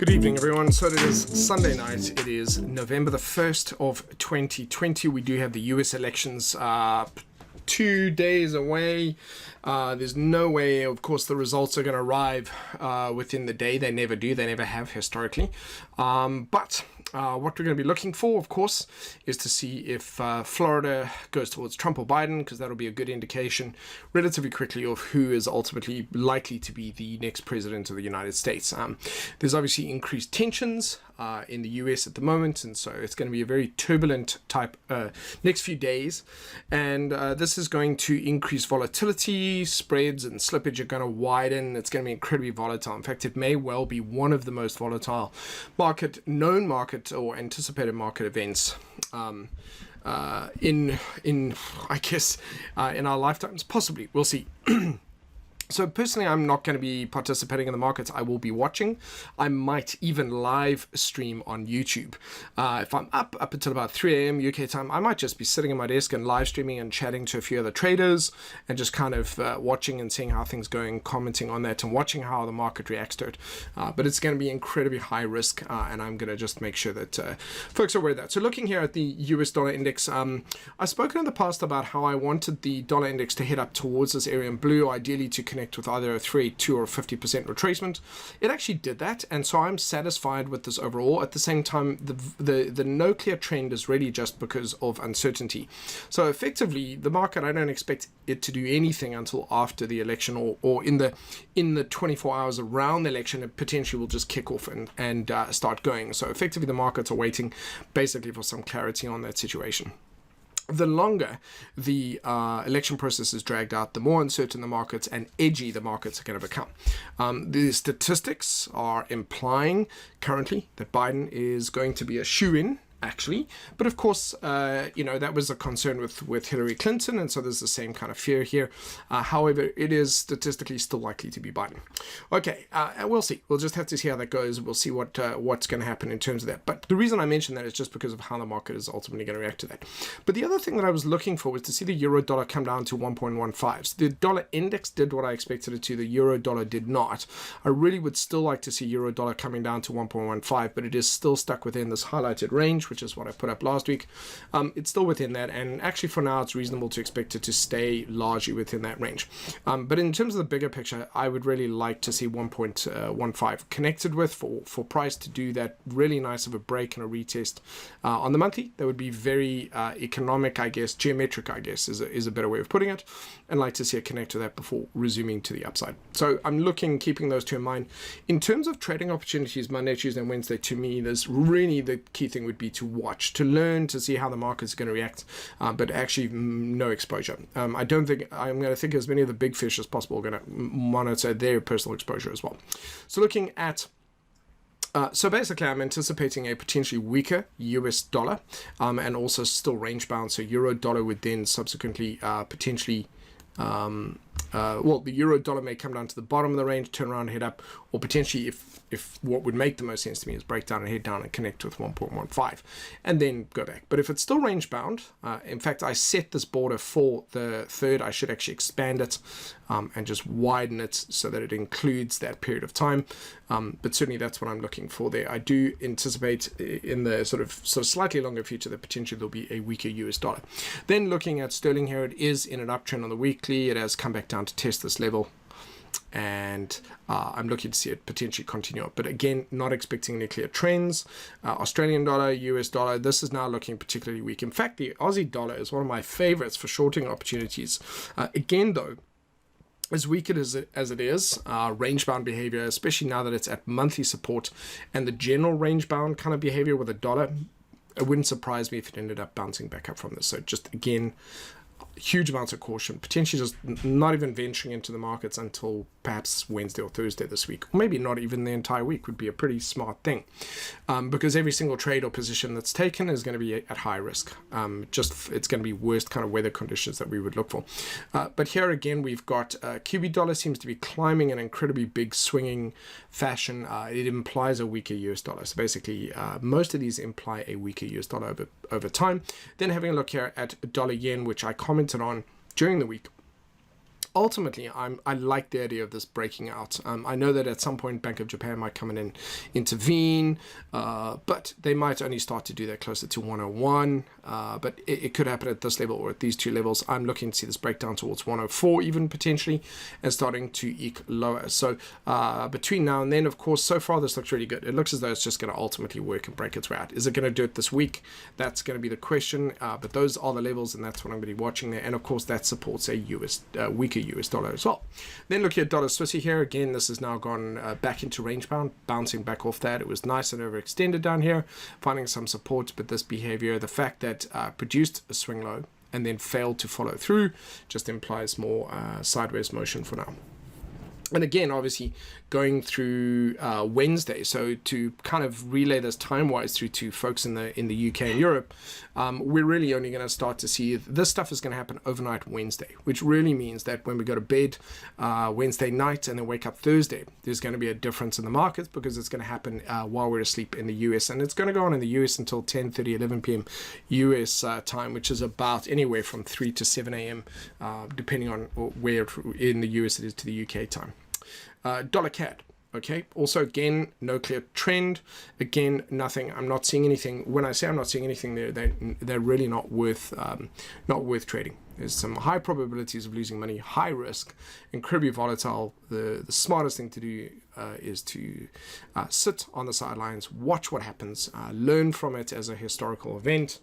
Good evening, everyone. So it is Sunday night. It is November the 1st of 2020. We do have the US elections 2 days away. There's no way, of course, the results are going to arrive within the day. They never do. They never have historically. But what we're going to be looking for, of course, is to see if Florida goes towards Trump or Biden, because that'll be a good indication relatively quickly of who is ultimately likely to be the next president of the United States. There's obviously increased tensions in the US at the moment, and so it's going to be a very turbulent type next few days, and this is going to increase volatility. Spreads and slippage are going to widen. It's going to be incredibly volatile. In fact, it may well be one of the most volatile known market or anticipated market events in our lifetimes. Possibly, we'll see. So personally, I'm not going to be participating in the markets. I will be watching. I might even live stream on YouTube. If I'm up until about 3 a.m. UK time, I might just be sitting at my desk and live streaming and chatting to a few other traders and just kind of watching and seeing how things are going, commenting on that and watching how the market reacts to it. But it's going to be incredibly high risk, and I'm going to just make sure that folks are aware of that. So looking here at the US dollar index, I've spoken in the past about how I wanted the dollar index to head up towards this area in blue, ideally to connect with either a 3, 2 or 50% retracement. It actually did that, and so I'm satisfied with this overall. At the same time, the no clear trend is really just because of uncertainty. So effectively, the market, I don't expect it to do anything until after the election, or in the 24 hours around the election. It potentially will just kick off and start going. So effectively, the markets are waiting basically for some clarity on that situation. The longer the election process is dragged out, the more uncertain the markets and edgy the markets are going to become. The statistics are implying currently that Biden is going to be a shoo-in, actually, but of course, that was a concern with Hillary Clinton, and so there's the same kind of fear here. However, it is statistically still likely to be Biden. Okay, and we'll see. We'll just have to see how that goes. We'll see what's going to happen in terms of that. But the reason I mention that is just because of how the market is ultimately going to react to that. But the other thing that I was looking for was to see the euro dollar come down to 1.15. So the dollar index did what I expected it to. The euro dollar did not. I really would still like to see euro dollar coming down to 1.15, but it is still stuck within this highlighted range, which is what I put up last week. It's still within that, and actually for now it's reasonable to expect it to stay largely within that range. But in terms of the bigger picture, I would really like to see 1.15 connected with for price to do that really nice of a break and a retest on the monthly. That would be very economic, I guess, geometric, I guess is a better way of putting it, and like to see it connect to that before resuming to the upside. So I'm keeping those two in mind. In terms of trading opportunities Monday, Tuesday and Wednesday, to me, there's really the key thing would be to watch, to learn, to see how the market's going to react, but actually no exposure. I don't think I'm going to think as many of the big fish as possible are going to monitor their personal exposure as well. So looking at so basically, I'm anticipating a potentially weaker US dollar, and also still range bound. So euro dollar would then subsequently potentially the euro dollar may come down to the bottom of the range, turn around and head up, or potentially if what would make the most sense to me is break down and head down and connect with 1.15 and then go back. But if it's still range bound, in fact, I set this border for the 3rd. I should actually expand it and just widen it so that it includes that period of time. But certainly that's what I'm looking for there. I do anticipate in the sort of slightly longer future that potentially there'll be a weaker US dollar. Then looking at sterling here, it is in an uptrend on the weekly. It has come back down to test this level, and I'm looking to see it potentially continue up, but again, not expecting any clear trends. Australian dollar, US dollar, this is now looking particularly weak. In fact, the Aussie dollar is one of my favorites for shorting opportunities. Again though, as weak as it is, range-bound behavior, especially now that it's at monthly support, and the general range-bound kind of behavior with a dollar, it wouldn't surprise me if it ended up bouncing back up from this. So just again, huge amounts of caution, potentially just not even venturing into the markets until perhaps Wednesday or Thursday this week, or maybe not even the entire week would be a pretty smart thing, because every single trade or position that's taken is going to be at high risk. It's going to be worst kind of weather conditions that we would look for. But here again, we've got QB dollar seems to be climbing in an incredibly big swinging fashion. It implies a weaker US dollar. So basically, most of these imply a weaker US dollar over time. Then having a look here at dollar yen, which I commented on during the week. ultimately, I like the idea of this breaking out. I know that at some point Bank of Japan might come in and intervene, but they might only start to do that closer to 101. But it could happen at this level or at these two levels. I'm looking to see this break down towards 104 even potentially, and starting to eke lower. So between now and then, of course, so far this looks really good. It looks as though it's just going to ultimately work and break its way out. Is it going to do it this week? That's going to be the question. But those are the levels, and that's what I'm going to be watching there. And of course, that supports a weaker US dollar as well. Then looking at dollar Swissy here, again, this has now gone back into range bound, bouncing back off that. It was nice and overextended down here, finding some support, but this behavior, the fact that produced a swing low and then failed to follow through, just implies more sideways motion for now. And again, obviously, going through Wednesday, so to kind of relay this time-wise through to folks in the UK and Europe, we're really only going to start to see this stuff is going to happen overnight Wednesday, which really means that when we go to bed Wednesday night and then wake up Thursday, there's going to be a difference in the markets because it's going to happen while we're asleep in the US, and it's going to go on in the US until 10:30, 11 p.m. US time, which is about anywhere from 3 to 7 a.m. Depending on where in the US it is to the UK time. Dollar CAD. Okay. Also, again, no clear trend. Again, nothing. I'm not seeing anything. When I say I'm not seeing anything, they're really not worth trading. There's some high probabilities of losing money, high risk, incredibly volatile. The smartest thing to do is to sit on the sidelines, watch what happens, learn from it as a historical event.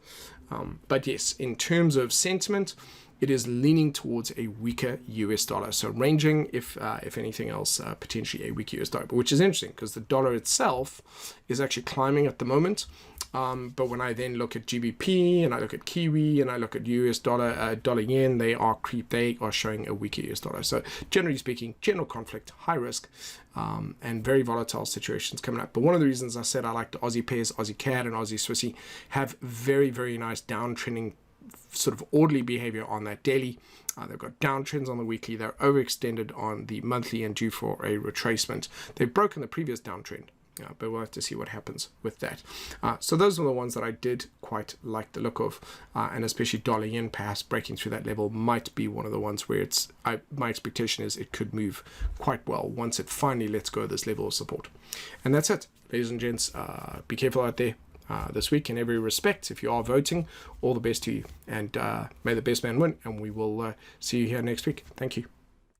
But yes, in terms of sentiment, it is leaning towards a weaker US dollar. So ranging, if anything else, potentially a weaker US dollar, but which is interesting because the dollar itself is actually climbing at the moment. But when I then look at GBP and I look at Kiwi and I look at US dollar, dollar yen, they are showing a weaker US dollar. So generally speaking, general conflict, high risk, and very volatile situations coming up. But one of the reasons I said I like the Aussie pairs, Aussie CAD and Aussie Swissy, have very, very nice downtrending sort of orderly behavior on that daily. They've got downtrends on the weekly. They're overextended on the monthly and due for a retracement. They've broken the previous downtrend, but we'll have to see what happens with that. So those are the ones that I did quite like the look of, and especially dollar yen perhaps breaking through that level might be one of the ones where my expectation is it could move quite well once it finally lets go of this level of support. And that's it, ladies and gents. Be careful out there this week in every respect. If you are voting, all the best to you, and may the best man win, and we will see you here next week. Thank you.